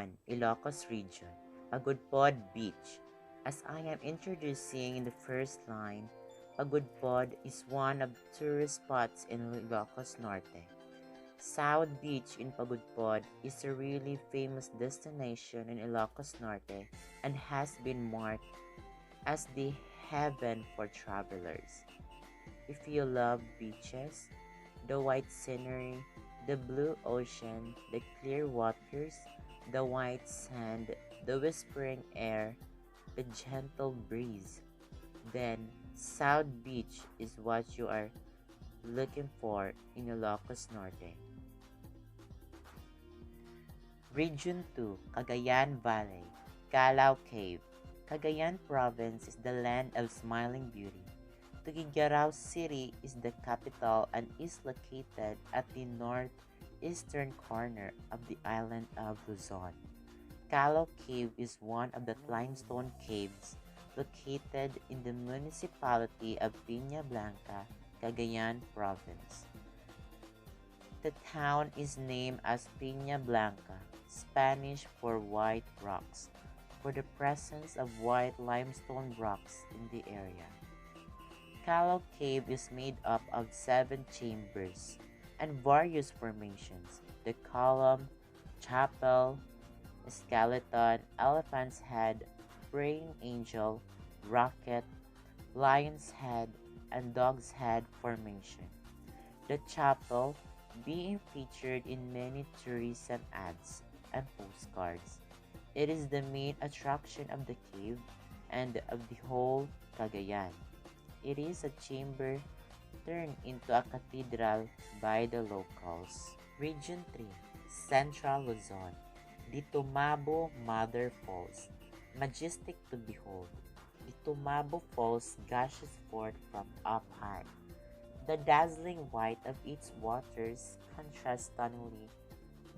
1. Ilocos Region, Pagudpod Beach. As I am introducing in the first line, Pagudpod is one of the tourist spots in Ilocos Norte. South Beach in Pagudpod is a really famous destination in Ilocos Norte and has been marked as the heaven for travelers. If you love beaches, the white scenery, the blue ocean, the clear waters, the white sand, the whispering air, the gentle breeze, then South Beach is what you are looking for in Ilocos Norte. Region 2, Cagayan Valley, Calao Cave. Cagayan Province is the land of smiling beauty. Tuguegarao City is the capital and is located at the northeastern corner of the island of Luzon. Calao Cave is one of the limestone caves located in the municipality of Piña Blanca, Cagayan Province. The town is named as Piña Blanca, Spanish for white rocks, for the presence of white limestone rocks in the area. Calao Cave is made up of 7 chambers and various formations: the column, chapel, skeleton, elephant's head, praying angel, rocket, lion's head, and dog's head formation. The chapel being featured in many tourism ads and postcards. It is the main attraction of the cave and of the whole Cagayan. It is a chamber turned into a cathedral by the locals. Region 3, Central Luzon, the Tumabo Mother Falls, majestic to behold. The Tumabo Falls gushes forth from up high. The dazzling white of its waters contrasts stunningly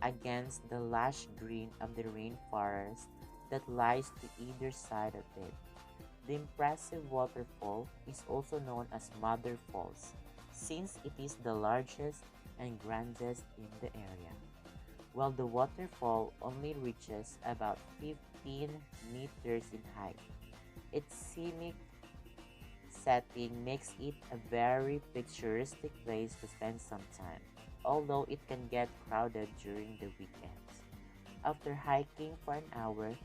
against the lush green of the rainforest that lies to either side of it. The impressive waterfall is also known as Mother Falls, since it is the largest and grandest in the area. While the waterfall only reaches about 15 meters in height, its scenic setting makes it a very picturesque place to spend some time, although it can get crowded during the weekends. After hiking for an hour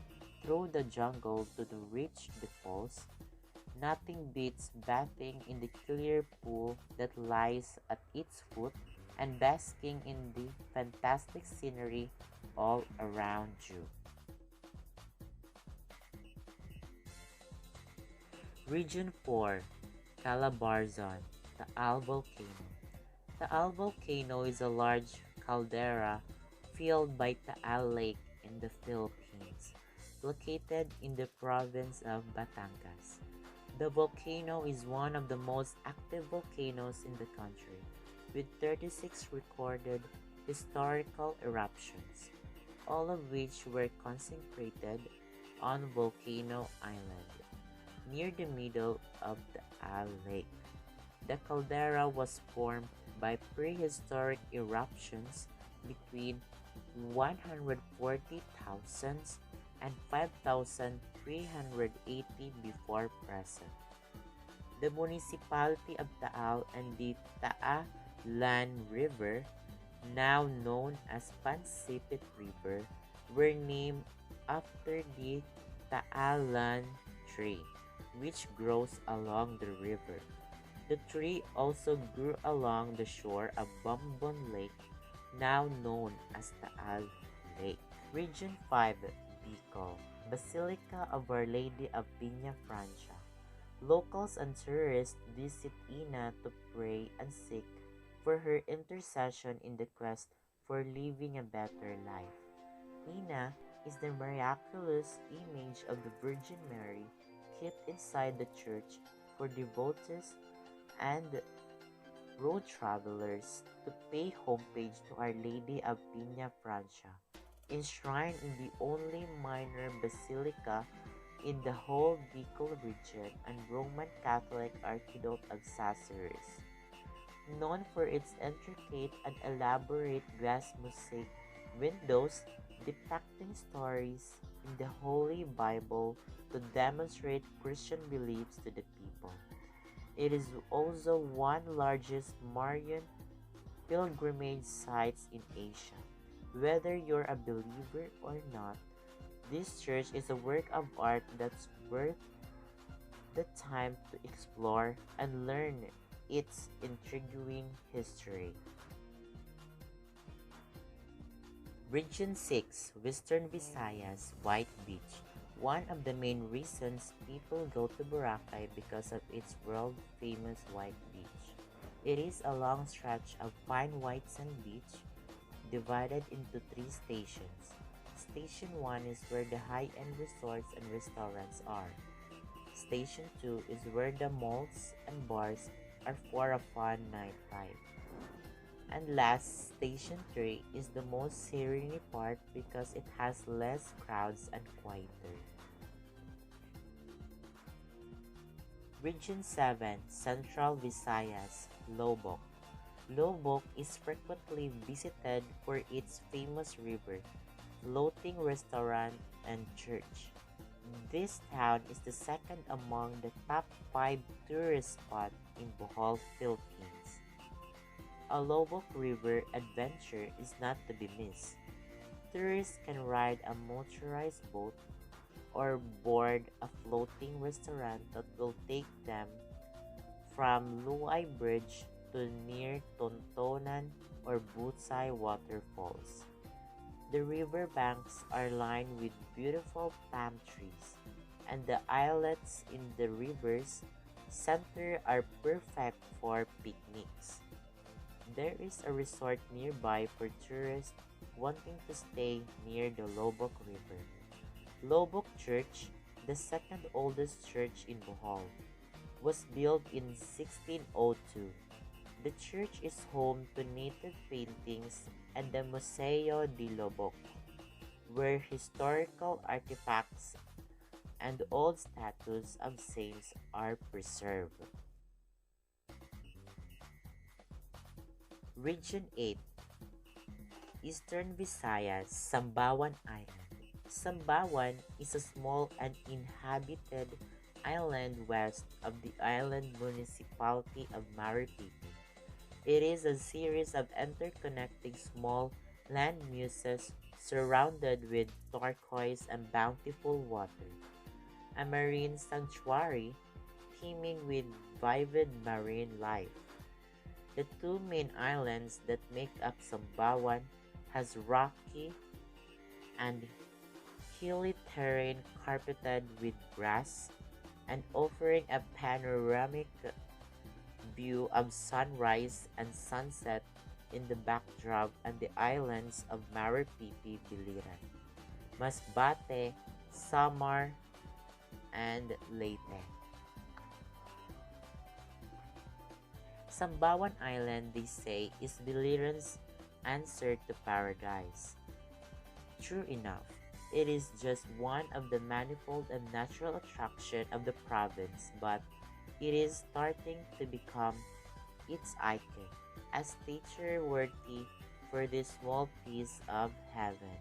through the jungle to reach the falls, nothing beats bathing in the clear pool that lies at its foot and basking in the fantastic scenery all around you. Region 4, Calabarzon, Taal Volcano. Taal Volcano is a large caldera filled by Taal Lake in the Philippines, located in the province of Batangas. The volcano is one of the most active volcanoes in the country, with 36 recorded historical eruptions, all of which were concentrated on Volcano Island, near the middle of the Taal Lake. The caldera was formed by prehistoric eruptions between 140,000 and 5,380 before present. The municipality of Taal and the Taalan River, now known as Pansipit River, were named after the Taalan tree, which grows along the river. The tree also grew along the shore of Bombon Lake, now known as Taal Lake. Region 5, Bicol, Basilica of Our Lady of Piña Francia. Locals and tourists visit Ina to pray and seek for her intercession in the quest for living a better life. Ina is the miraculous image of the Virgin Mary kept inside the church for devotees and road travelers to pay homage to Our Lady of Piña Francia, enshrined in the only minor basilica in the whole Bicol region and Roman Catholic Archdiocese of Caceres. Known for its intricate and elaborate glass mosaic windows, depicting stories in the Holy Bible to demonstrate Christian beliefs to the people. It is also one largest Marian pilgrimage sites in Asia. Whether you're a believer or not, this church is a work of art that's worth the time to explore and learn its intriguing history. Region 6, Western Visayas, White Beach. One of the main reasons people go to Boracay because of its world-famous white beach. It is a long stretch of fine white sand beach divided into three stations. Station 1 is where the high-end resorts and restaurants are. Station 2 is where the malls and bars are for a fun nightlife. And last, Station 3 is the most serene part because it has less crowds and quieter. Region 7, Central Visayas, Lobok. Lobok is frequently visited for its famous river, floating restaurant, and church. This town is the second among the top 5 tourist spots in Bohol, Philippines. A Lobok River adventure is not to be missed. Tourists can ride a motorized boat or board a floating restaurant that will take them from Luay Bridge to near Tontonan or Butsay waterfalls. The river banks are lined with beautiful palm trees, and the islets in the river's center are perfect for picnics. There is a resort nearby for tourists wanting to stay near the Lobok River. Lobok Church, the second oldest church in Bohol, was built in 1602. The church is home to native paintings and the Museo de Lobok, where historical artifacts and old statues of saints are preserved. Region 8, Eastern Visayas, Sambawan Island. Sambawan is a small uninhabited island west of the island municipality of Maripipi. It is a series of interconnecting small land muses surrounded with turquoise and bountiful water, a marine sanctuary teeming with vivid marine life. The two main islands that make up Sambawan has rocky and hilly terrain carpeted with grass and offering a panoramic view of sunrise and sunset in the backdrop and the islands of Maripipi, Biliran, Masbate, Samar, and Leyte. Sambawan Island, they say, is Biliran's answer to paradise. True enough, it is just one of the manifold and natural attractions of the province, but it is starting to become its icon, a stature worthy for this small piece of heaven.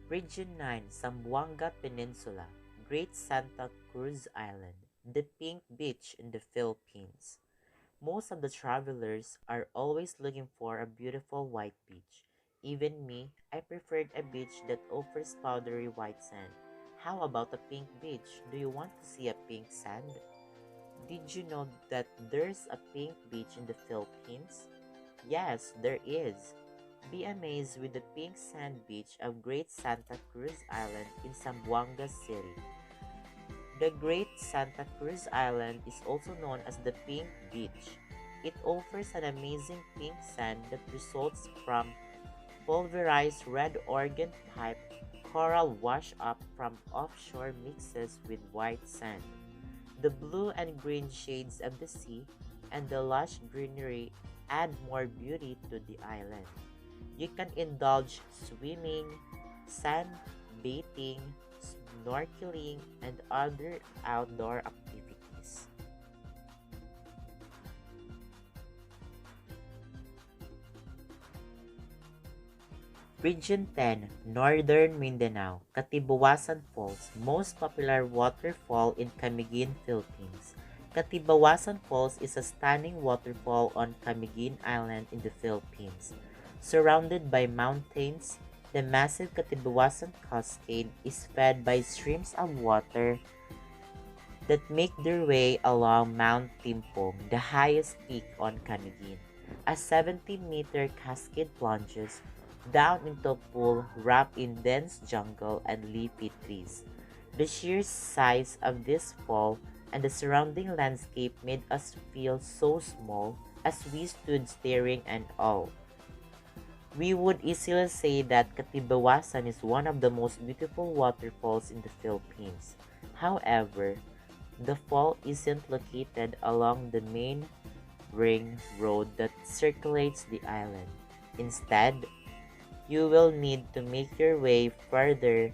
Region 9, Zamboanga Peninsula, Great Santa Cruz Island, the Pink Beach in the Philippines. Most of the travelers are always looking for a beautiful white beach. Even me, I preferred a beach that offers powdery white sand. How about a pink beach? Do you want to see a pink sand? Did you know that there's a pink beach in the Philippines? Yes, there is. Be amazed with the pink sand beach of Great Santa Cruz Island in Zamboanga City. The Great Santa Cruz Island is also known as the Pink Beach. It offers an amazing pink sand that results from pulverized red organ pipe coral wash up from offshore mixes with white sand. The blue and green shades of the sea and the lush greenery add more beauty to the island. You can indulge swimming, sunbathing, snorkeling, and other outdoor activities. Region 10, Northern Mindanao, Katibawasan Falls, most popular waterfall in Camiguin, Philippines. Katibawasan Falls is a stunning waterfall on Camiguin Island in the Philippines. Surrounded by mountains, the massive Katibawasan Cascade is fed by streams of water that make their way along Mount Timpong, the highest peak on Camiguin. A 70-meter cascade plunges down into a pool wrapped in dense jungle and leafy trees. The sheer size of this fall and the surrounding landscape made us feel so small as we stood staring in awe. We would easily say that Katibawasan is one of the most beautiful waterfalls in the Philippines. However, the fall isn't located along the main ring road that circulates the island. Instead, you will need to make your way further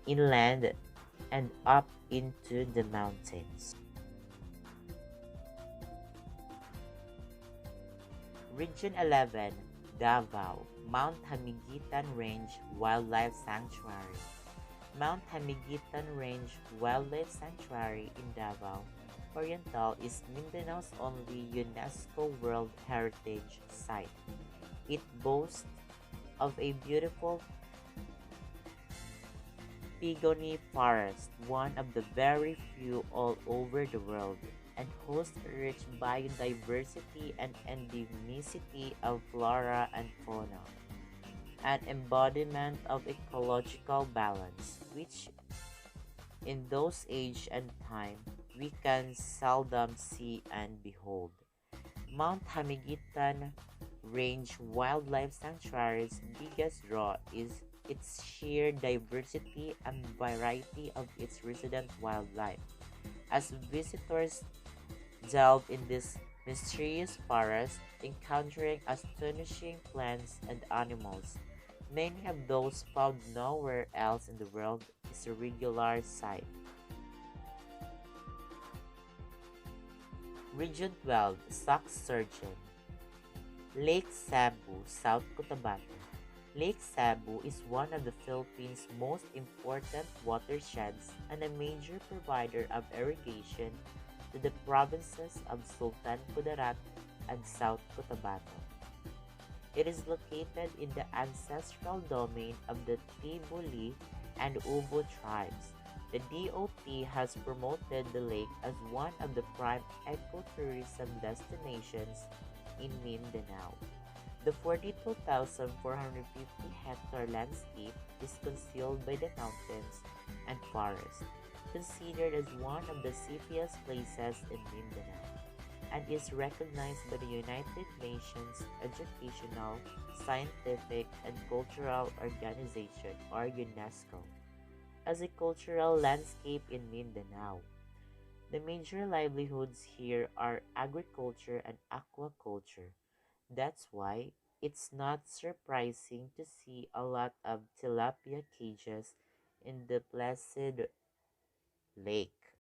inland and up into the mountains. Region 11, Davao, Mount Hamiguitan Range Wildlife Sanctuary. Mount Hamiguitan Range Wildlife Sanctuary in Davao Oriental is Mindanao's only UNESCO World Heritage Site. It boasts of a beautiful Pigony forest, one of the very few all over the world, and hosts a rich biodiversity and endemicity of flora and fauna, an embodiment of ecological balance, which in those age and time we can seldom see and behold. Mount Hamiguitan Range Wildlife Sanctuary's biggest draw is its sheer diversity and variety of its resident wildlife. As visitors delve in this mysterious forest, encountering astonishing plants and animals, many of those found nowhere else in the world, is a regular sight. Region 12, Sock Surgeon, Lake Cebu, South Cotabato. Lake Cebu is one of the Philippines' most important watersheds and a major provider of irrigation to the provinces of Sultan Kudarat and South Cotabato. It is located in the ancestral domain of the Tibuli and Ubo tribes. The DOT has promoted the lake as one of the prime ecotourism destinations in Mindanao. The 42,450-hectare landscape is concealed by the mountains and forests, considered as one of the safest places in Mindanao, and is recognized by the United Nations Educational, Scientific, and Cultural Organization, or UNESCO, as a cultural landscape in Mindanao. The major livelihoods here are agriculture and aquaculture. That's why it's not surprising to see a lot of tilapia cages in the placid lake.